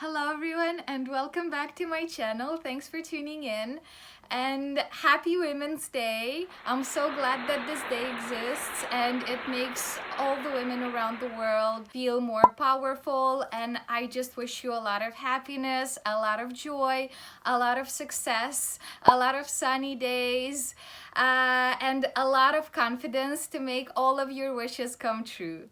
Hello everyone and welcome back to my channel. Thanks for tuning in and happy Women's Day. I'm so glad that this day exists and it makes all the women around the world feel more powerful, and I just wish you a lot of happiness, a lot of joy, a lot of success, a lot of sunny days, and a lot of confidence to make all of your wishes come true.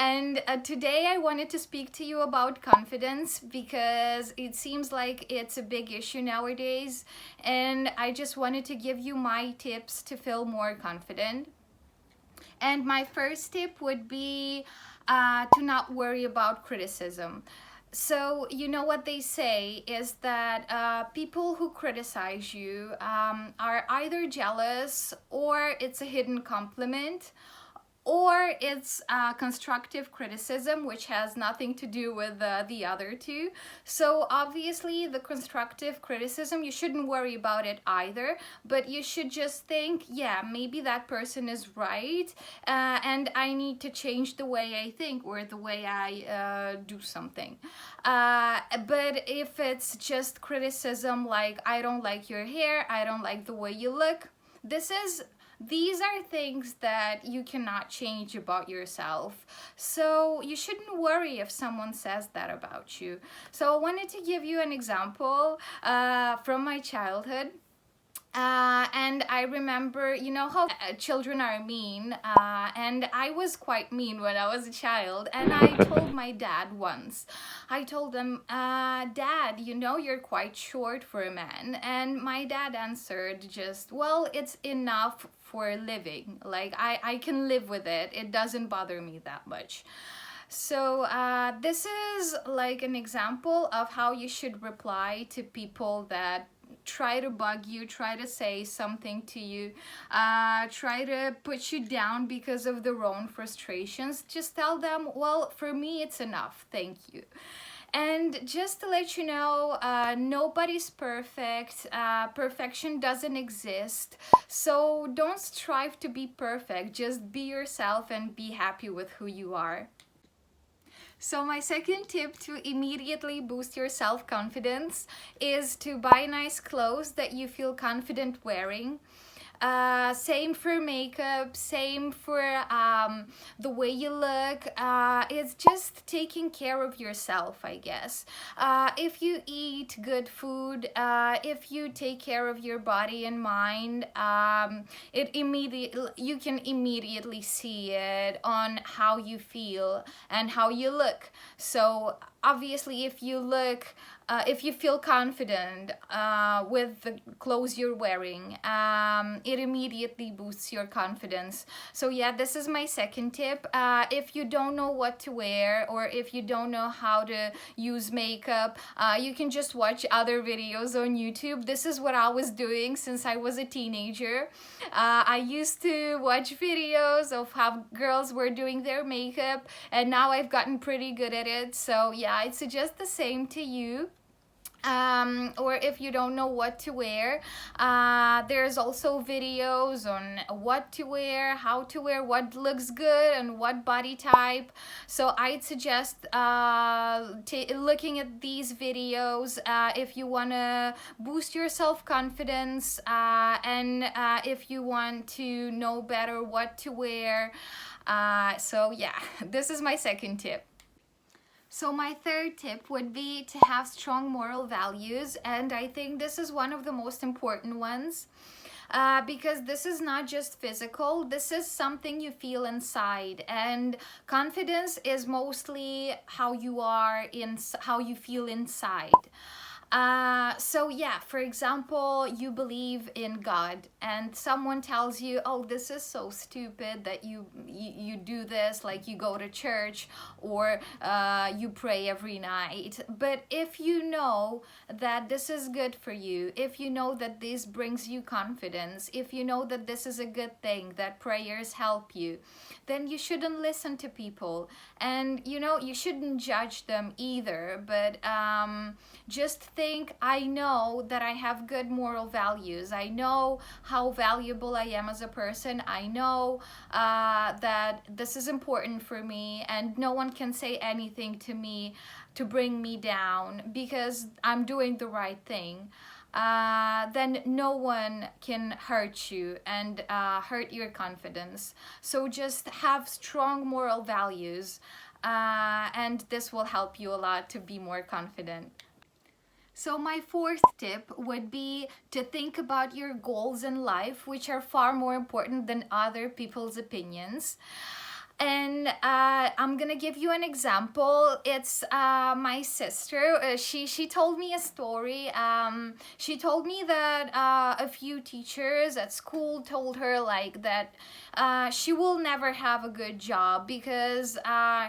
And today I wanted to speak to you about confidence because it seems like it's a big issue nowadays, and I just wanted to give you my tips to feel more confident. And my first tip would be to not worry about criticism. So, you know what they say is that people who criticize you are either jealous, or it's a hidden compliment, or it's constructive criticism, which has nothing to do with the other two. So obviously the constructive criticism, you shouldn't worry about it either, but you should just think, yeah, maybe that person is right, and I need to change the way I think or the way I do something. But if it's just criticism like, I don't like your hair, I don't like the way you look, these are things that you cannot change about yourself. So you shouldn't worry if someone says that about you. So I wanted to give you an example from my childhood. And I remember, you know how children are mean, and I was quite mean when I was a child, and I told my dad once, I told him, Dad, you know you're quite short for a man. And my dad answered just, well, it's enough for living. Like, I can live with it. It doesn't bother me that much. So this is like an example of how you should reply to people that try to bug you, try to say something to you, try to put you down because of their own frustrations. Just tell them, well, for me it's enough, thank you. And just to let you know, nobody's perfect. Perfection doesn't exist. So don't strive to be perfect. Just be yourself and be happy with who you are. So my second tip to immediately boost your self-confidence is to buy nice clothes that you feel confident wearing. Same for makeup, same for the way you look. It's just taking care of yourself, I guess. If you eat good food, if you take care of your body and mind, you can immediately see it on how you feel and how you look. So obviously, if you feel confident with the clothes you're wearing, it immediately boosts your confidence. So yeah, this is my second tip. If you don't know what to wear, or if you don't know how to use makeup, you can just watch other videos on YouTube. This is what I was doing since I was a teenager. I used to watch videos of how girls were doing their makeup, and now I've gotten pretty good at it. So yeah, I'd suggest the same to you. Or if you don't know what to wear, there's also videos on what to wear, how to wear, what looks good, and what body type. So I'd suggest looking at these videos if you want to boost your self-confidence, and if you want to know better what to wear. So yeah, this is my second tip. So my third tip would be to have strong moral values, and I think this is one of the most important ones. Because this is not just physical, this is something you feel inside, and confidence is mostly how you feel inside. So yeah, for example, you believe in God and someone tells you, oh, this is so stupid that you do this, like you go to church, or you pray every night. But if you know that this is good for you, if you know that this brings you confidence, if you know that this is a good thing, that prayers help you, then you shouldn't listen to people. And you shouldn't judge them either, but just think, I know that I have good moral values. I know how valuable I am as a person. I know that this is important for me, and no one can say anything to me to bring me down because I'm doing the right thing, then no one can hurt you and hurt your confidence. So just have strong moral values, and this will help you a lot to be more confident. So my fourth tip would be to think about your goals in life, which are far more important than other people's opinions. And I'm gonna give you an example. It's my sister. She told me a story. She told me that a few teachers at school told her like that she will never have a good job because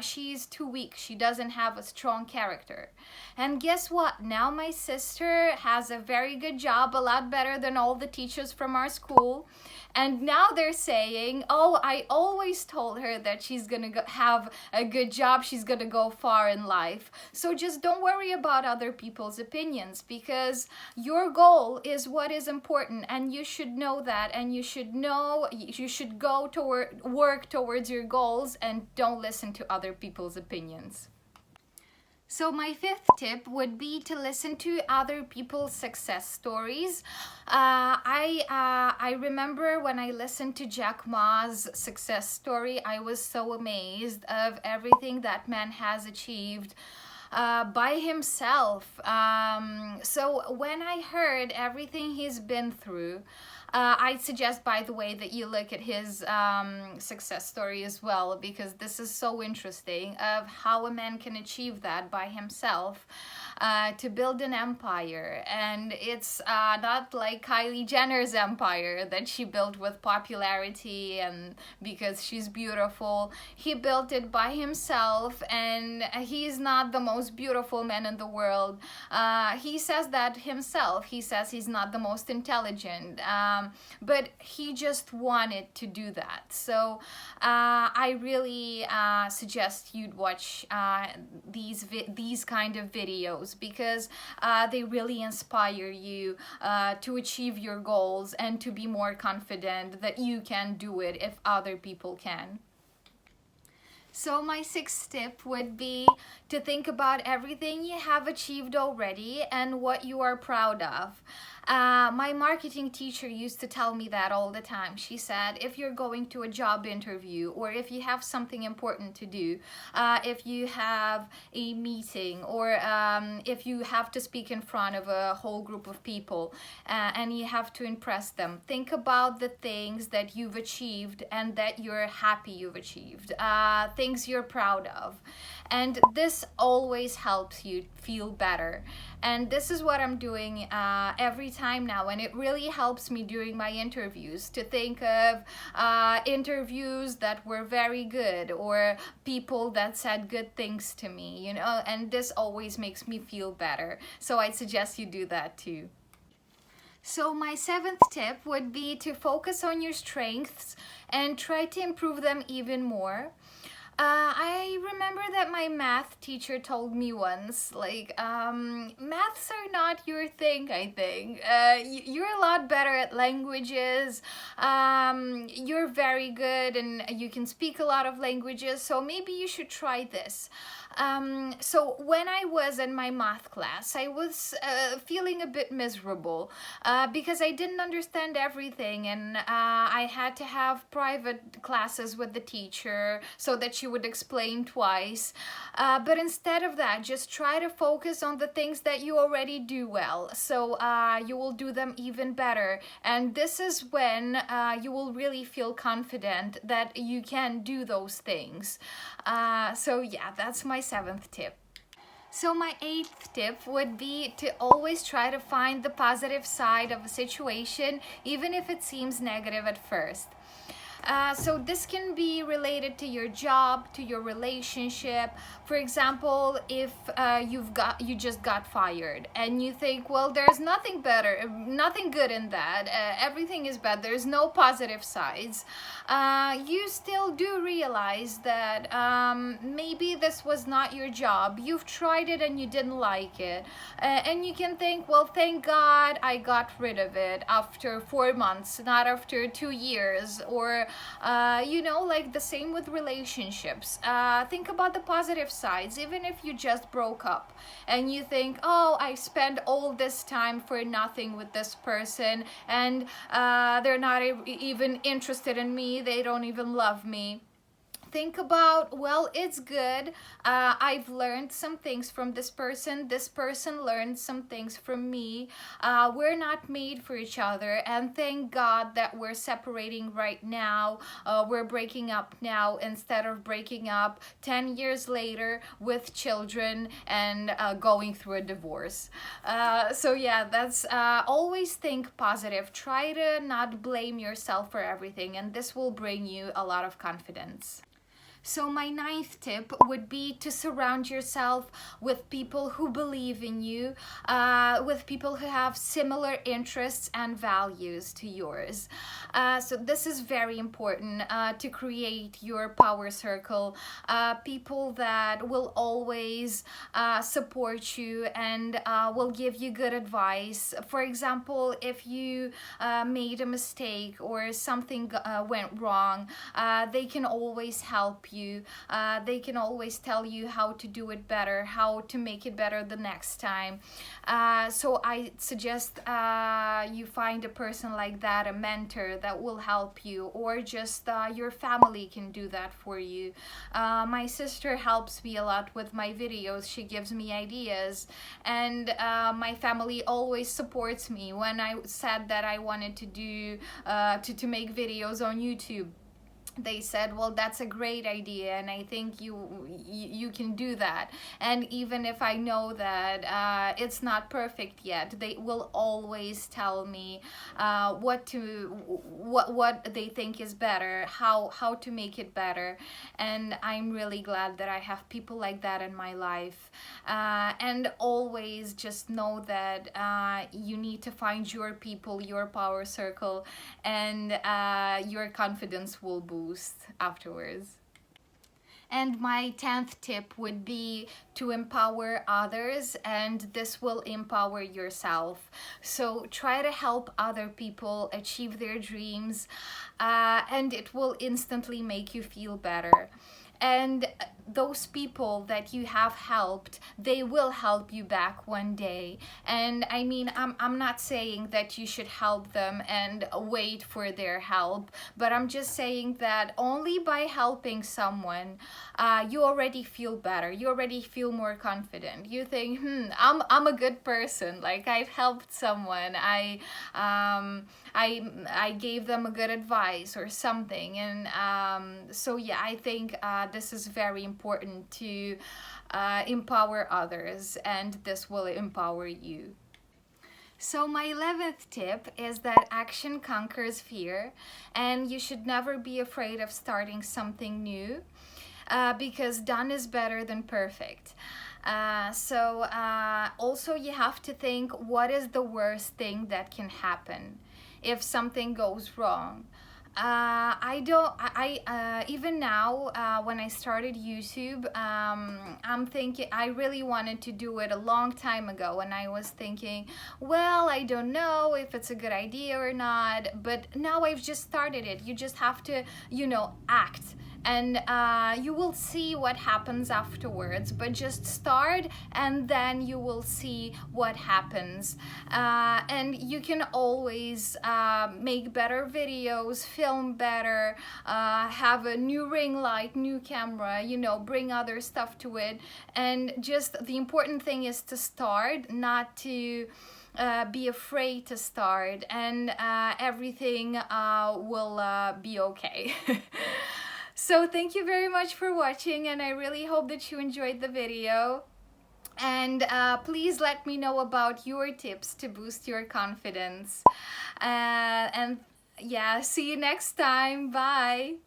she's too weak. She doesn't have a strong character. And guess what? Now my sister has a very good job, a lot better than all the teachers from our school. And now they're saying, oh, I always told her that she's gonna have a good job, she's gonna go far in life. So just don't worry about other people's opinions, because your goal is what is important, and you should know that, and you should go toward work towards your goals, and don't listen to other people's opinions. So my fifth tip would be to listen to other people's success stories. I remember when I listened to Jack Ma's success story, I was so amazed of everything that man has achieved by himself. So when I heard everything he's been through, I'd suggest, by the way, that you look at his success story as well, because this is so interesting of how a man can achieve that by himself, to build an empire. And it's not like Kylie Jenner's empire that she built with popularity and because she's beautiful. He built it by himself, and he's not the most beautiful man in the world. He says that himself. He says he's not the most intelligent. But he just wanted to do that. So I really suggest you'd watch these kind of videos, because they really inspire you to achieve your goals and to be more confident that you can do it if other people can. So my sixth tip would be to think about everything you have achieved already and what you are proud of. My marketing teacher used to tell me that all the time. She said, if you're going to a job interview, or if you have something important to do, if you have a meeting, or if you have to speak in front of a whole group of people and you have to impress them, think about the things that you've achieved and that you're happy you've achieved, things you're proud of. And this always helps you feel better. And this is what I'm doing every time now, and it really helps me during my interviews to think of interviews that were very good, or people that said good things to me, you know, and this always makes me feel better. So I'd suggest you do that too. So my seventh tip would be to focus on your strengths and try to improve them even more. I remember that my math teacher told me once, like, maths are not your thing, I think. You're a lot better at languages. You're very good and you can speak a lot of languages, so maybe you should try this. So when I was in my math class, I was feeling a bit miserable because I didn't understand everything, and I had to have private classes with the teacher so that she would explain twice. But instead of that, just try to focus on the things that you already do well, so you will do them even better. And this is when you will really feel confident that you can do those things. So yeah, that's my seventh tip. So my eighth tip would be to always try to find the positive side of a situation, even if it seems negative at first. So this can be related to your job, to your relationship. For example, if you just got fired and you think, well, there's nothing better, nothing good in that, everything is bad, there's no positive sides. You still do realize that maybe this was not your job. You've tried it and you didn't like it, and you can think, well, thank God I got rid of it after 4 months, not after 2 years, or you know, like the same with relationships. Think about the positive sides. Even if you just broke up and you think, oh, I spent all this time for nothing with this person, and they're not even interested in me, they don't even love me. Think about, well, it's good. I've learned some things from this person. This person learned some things from me. We're not made for each other, and thank God that we're separating right now. We're breaking up now instead of breaking up 10 years later with children and going through a divorce. So yeah, that's always think positive. Try to not blame yourself for everything, and this will bring you a lot of confidence. So my ninth tip would be to surround yourself with people who believe in you, with people who have similar interests and values to yours. So this is very important to create your power circle, people that will always support you and will give you good advice. For example, if you made a mistake or something went wrong, they can always help you. They can always tell you how to do it better, how to make it better the next time. So I suggest you find a person like that, a mentor that will help you, or just your family can do that for you. My sister helps me a lot with my videos. She gives me ideas, and my family always supports me when I said that I wanted to do to make videos on YouTube. They said, well, that's a great idea, and I think you can do that. And even if I know that it's not perfect yet, they will always tell me what they think is better, how to make it better. And I'm really glad that I have people like that in my life. And always just know that you need to find your people, your power circle, and your confidence will boost afterwards. And my 10th tip would be to empower others, and this will empower yourself. So try to help other people achieve their dreams, and it will instantly make you feel better. And those people that you have helped, they will help you back one day. And I mean, I'm not saying that you should help them and wait for their help, but I'm just saying that only by helping someone, you already feel better. You already feel more confident. You think, I'm a good person. Like, I've helped someone. I gave them a good advice or something. And so yeah, I think this is very important to empower others, and this will empower you. So my 11th tip is that action conquers fear, and you should never be afraid of starting something new, because done is better than perfect. Also you have to think, what is the worst thing that can happen if something goes wrong? Even now, when I started YouTube, I'm thinking, I really wanted to do it a long time ago, and I was thinking, well, I don't know if it's a good idea or not, but now I've just started it. You just have to, act. And you will see what happens afterwards, but just start and then you will see what happens. And you can always make better videos, film better, have a new ring light, new camera, bring other stuff to it. And just the important thing is to start, not to be afraid to start, and everything will be okay. So thank you very much for watching, and I really hope that you enjoyed the video. And please let me know about your tips to boost your confidence. And yeah, see you next time. Bye.